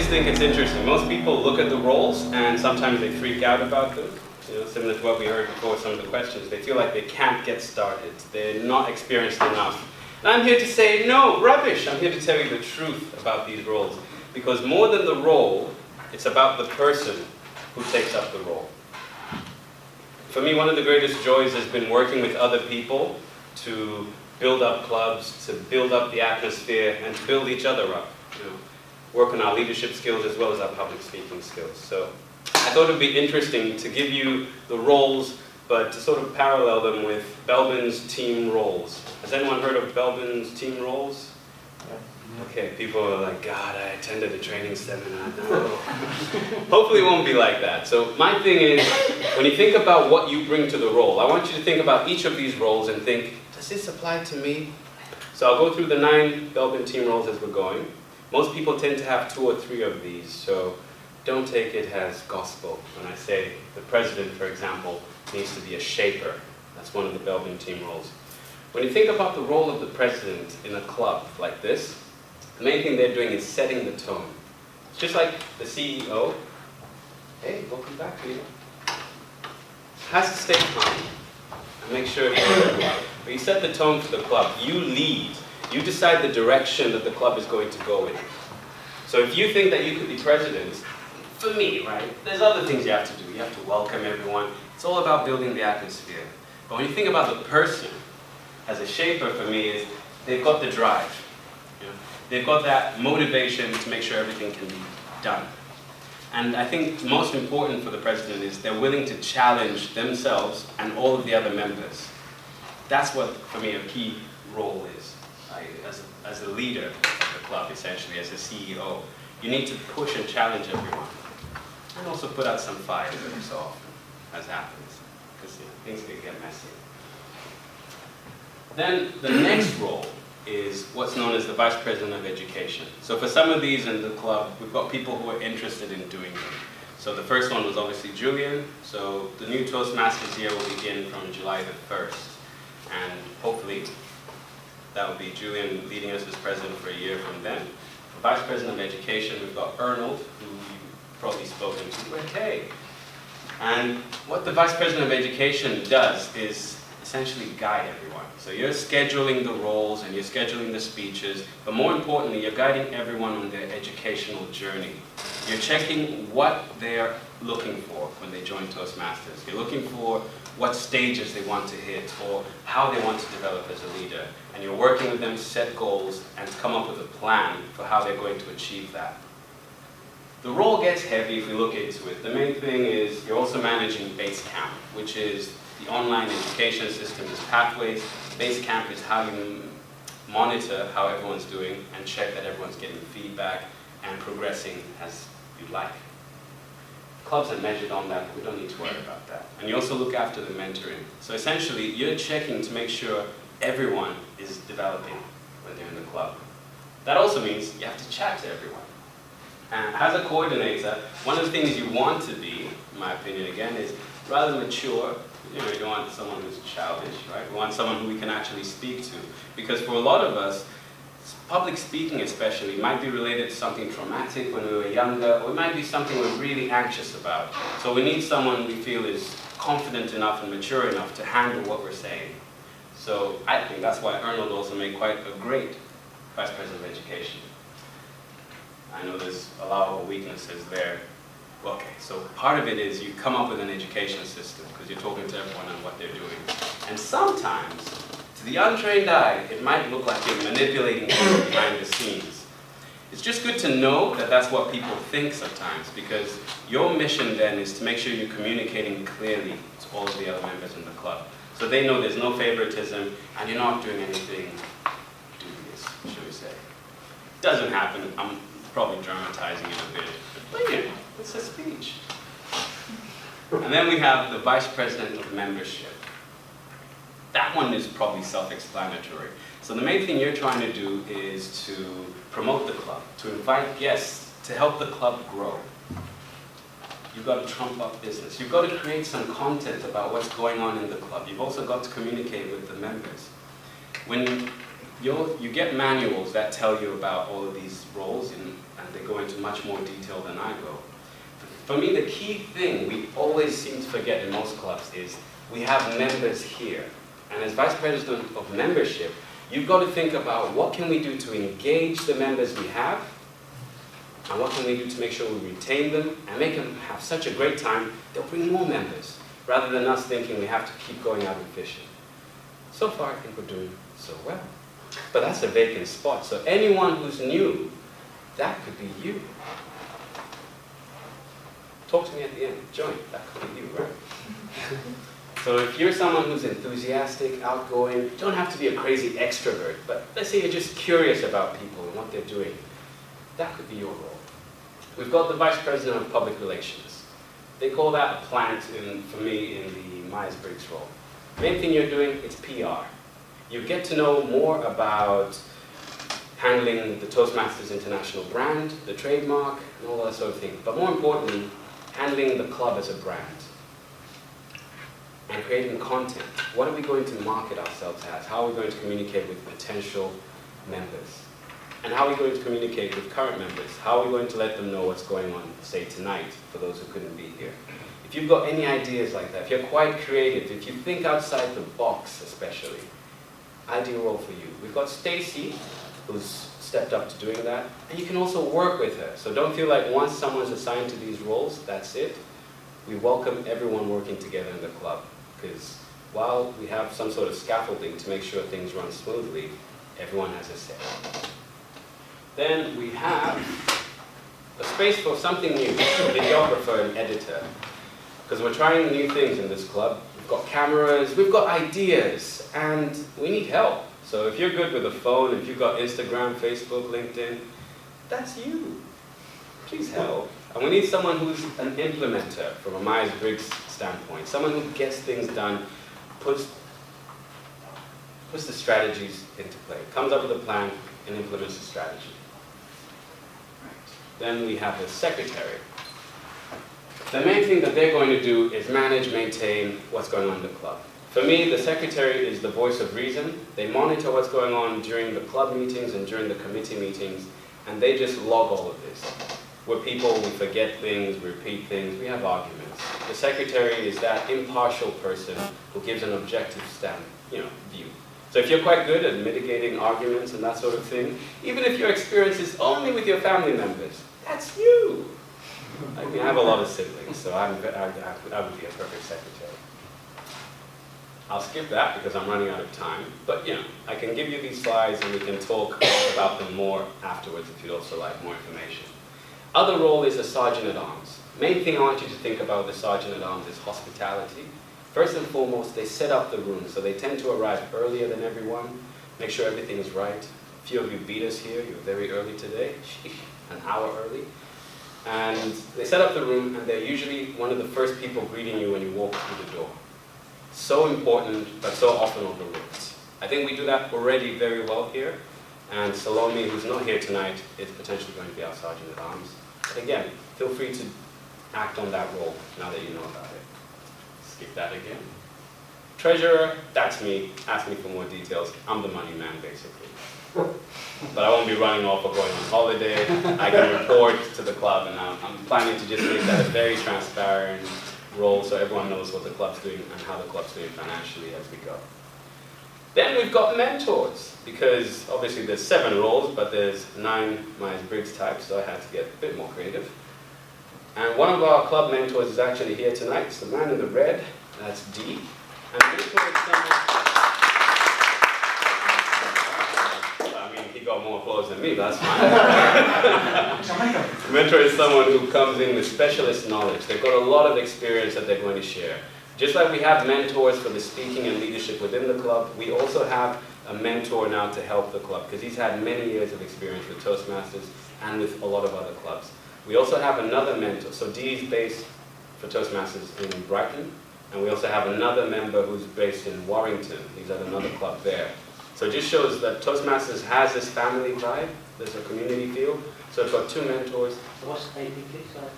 think it's interesting. Most people look at the roles and sometimes they freak out about them. You know, similar to what we heard before, some of the questions. They feel like they can't get started. They're not experienced enough. And I'm here to say, no, rubbish. I'm here to tell you the truth about these roles. Because more than the role, it's about the person who takes up the role. For me, one of the greatest joys has been working with other people to build up clubs, to build up the atmosphere, and to build each other up. You know, work on our leadership skills as well as our public speaking skills. So I thought it would be interesting to give you the roles, but to sort of parallel them with Belbin's team roles. Has anyone heard of Belbin's team roles? Okay, people are like, God, I attended a training seminar. No. Hopefully it won't be like that. So my thing is, when you think about what you bring to the role, I want you to think about each of these roles and think, does this apply to me? So I'll go through the 9 Belbin team roles as we're going. Most people tend to have 2 or 3 of these, so don't take it as gospel when I say the president, for example, needs to be a shaper. That's one of the Belbin team roles. When you think about the role of the president in a club like this, the main thing they're doing is setting the tone. It's just like the CEO. Hey, welcome back, Peter. Has to stay calm and make sure but you set the tone for the club. You lead. You decide the direction that the club is going to go in. So if you think that you could be president, for me, right, there's other things you have to do. You have to welcome everyone. It's all about building the atmosphere. But when you think about the person, as a shaper for me, is they've got the drive. You know? They've got that motivation to make sure everything can be done. And I think most important for the president is they're willing to challenge themselves and all of the other members. That's what, for me, a key role is. As a leader of the club, essentially, as a CEO, you need to push and challenge everyone. And also put out some fires every so often, as happens. Because things can get messy. Then the next role is what's known as the Vice President of Education. So for some of these in the club, we've got people who are interested in doing them. So the first one was obviously Julian. So the new Toastmasters year will begin from July the 1st. And hopefully that will be Julian leading us as president for a year from then. For Vice President of Education, we've got Arnold, who you've probably spoken to. Okay. And what the Vice President of Education does is essentially guide everyone. So you're scheduling the roles and you're scheduling the speeches, but more importantly, you're guiding everyone on their educational journey. You're checking what they're looking for when they join Toastmasters. You're looking for what stages they want to hit or how they want to develop as a leader. And you're working with them to set goals and to come up with a plan for how they're going to achieve that. The role gets heavy if we look into it. The main thing is you're also managing Basecamp, which is the online education system, is Pathways. Basecamp is how you monitor how everyone's doing and check that everyone's getting feedback and progressing as you'd like. Clubs are measured on that, but we don't need to worry about that. And you also look after the mentoring. So essentially, you're checking to make sure everyone is developing when they're in the club. That also means you have to chat to everyone. And as a coordinator, one of the things you want to be, in my opinion again, is rather mature. You know, you don't want someone who's childish, right? You want someone who we can actually speak to. Because for a lot of us, public speaking especially might be related to something traumatic when we were younger, or it might be something we're really anxious about. So we need someone we feel is confident enough and mature enough to handle what we're saying. So I think that's why Arnold also made quite a great Vice President of Education. I know there's allowable weaknesses there. Okay, so part of it is you come up with an education system because you're talking to everyone on what they're doing. And sometimes, to the untrained eye, it might look like you're manipulating people behind the scenes. It's just good to know that that's what people think sometimes, because your mission then is to make sure you're communicating clearly to all of the other members in the club. So they know there's no favoritism and you're not doing anything dubious, should we say. Doesn't happen. I'm probably dramatizing it a bit. But yeah, it's a speech. And then we have the Vice President of Membership. That one is probably self-explanatory. So the main thing you're trying to do is to promote the club, to invite guests, to help the club grow. You've got to trump up business. You've got to create some content about what's going on in the club. You've also got to communicate with the members. When you get manuals that tell you about all of these roles, and they go into much more detail than I go. For me, the key thing we always seem to forget in most clubs is we have members here. And as Vice President of Membership, you've got to think about what can we do to engage the members we have, and what can we do to make sure we retain them and make them have such a great time, they'll bring more members, rather than us thinking we have to keep going out and fishing. So far, I think we're doing so well. But that's a vacant spot, so anyone who's new, that could be you. Talk to me at the end. Join. That could be you, right? So if you're someone who's enthusiastic, outgoing, don't have to be a crazy extrovert, but let's say you're just curious about people and what they're doing, that could be your role. We've got the Vice President of Public Relations. They call that a plant, for me, in the Myers-Briggs role. Main thing you're doing, it's PR. You get to know more about handling the Toastmasters International brand, the trademark, and all that sort of thing. But more importantly, handling the club as a brand. And creating content. What are we going to market ourselves as? How are we going to communicate with potential members? And how are we going to communicate with current members? How are we going to let them know what's going on, say, tonight, for those who couldn't be here? If you've got any ideas like that, if you're quite creative, if you think outside the box especially, ideal role for you. We've got Stacy, who's stepped up to doing that, and you can also work with her. So don't feel like once someone's assigned to these roles, that's it. We welcome everyone working together in the club, because while we have some sort of scaffolding to make sure things run smoothly, everyone has a say. Then we have a space for something new, a videographer and editor, because we're trying new things in this club. We've got cameras, we've got ideas, and we need help. So if you're good with a phone, if you've got Instagram, Facebook, LinkedIn, that's you. Please help. And we need someone who's an implementer from a Myers-Briggs standpoint, someone who gets things done, puts the strategies into play, comes up with a plan, and implements the strategy. Then we have the secretary. The main thing that they're going to do is manage, maintain what's going on in the club. For me, the secretary is the voice of reason. They monitor what's going on during the club meetings and during the committee meetings, and they just log all of this. We're people, we forget things, we repeat things, we have arguments. The secretary is that impartial person who gives an objective view. So if you're quite good at mitigating arguments and that sort of thing, even if your experience is only with your family members, that's you. I mean, I have a lot of siblings, so I would be a perfect secretary. I'll skip that because I'm running out of time, but I can give you these slides and we can talk about them more afterwards if you'd also like more information. Other role is a sergeant-at-arms. Main thing I want you to think about the sergeant-at-arms is hospitality. First and foremost, they set up the room, so they tend to arrive earlier than everyone, make sure everything is right. A few of you beat us here, you're very early today, an hour early. And they set up the room, and they're usually one of the first people greeting you when you walk through the door. So important, but so often overlooked. I think we do that already very well here, and Salome, who's not here tonight, is potentially going to be our sergeant-at-arms. But again, feel free to act on that role now that you know about it. Skip that again. Treasurer, that's me. Ask me for more details. I'm the money man, basically. But I won't be running off or going on holiday. I can report to the club, and I'm planning to just make that a very transparent role so everyone knows what the club's doing and how the club's doing financially as we go. Then we've got mentors, because obviously there's 7 roles, but there's 9 Myers-Briggs types, so I had to get a bit more creative. And one of our club mentors is actually here tonight. It's the man in the red, that's D. And mentor is someone, I mean, he got more applause than me, but that's fine. Mentor is someone who comes in with specialist knowledge. They've got a lot of experience that they're going to share. Just like we have mentors for the speaking and leadership within the club, we also have a mentor now to help the club, because he's had many years of experience with Toastmasters and with a lot of other clubs. We also have another mentor. So D is based for Toastmasters in Brighton, and we also have another member who's based in Warrington. He's at another club there. So it just shows that Toastmasters has this family vibe. There's a community feel. So it's got 2 mentors. What's APP, sorry?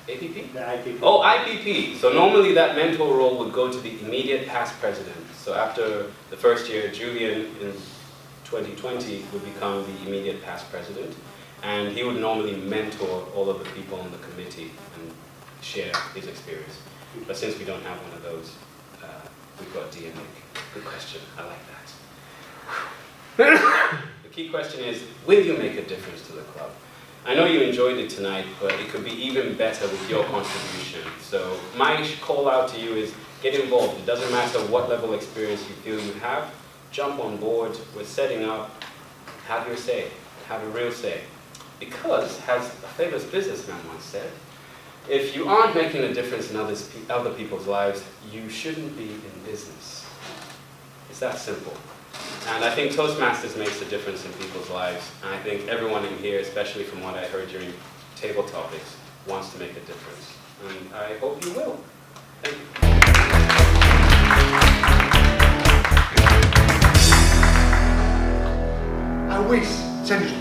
APP? The IPP. Oh, IPP. So normally that mentor role would go to the immediate past president. So after the first year, Julian in 2020 would become the immediate past president, and he would normally mentor all of the people on the committee and share his experience. But since we don't have one of those, we've got D and Nick. Good question, I like that. The key question is, will you make a difference to the club? I know you enjoyed it tonight, but it could be even better with your contribution. So my call out to you is, get involved. It doesn't matter what level of experience you feel you have. Jump on board. We're setting up. Have your say. Have a real say. Because, as a famous businessman once said, if you aren't making a difference in other people's lives, you shouldn't be in business. It's that simple. And I think Toastmasters makes a difference in people's lives. And I think everyone in here, especially from what I heard during table topics, wants to make a difference. And I hope you will. Thank you. I wish, seriously,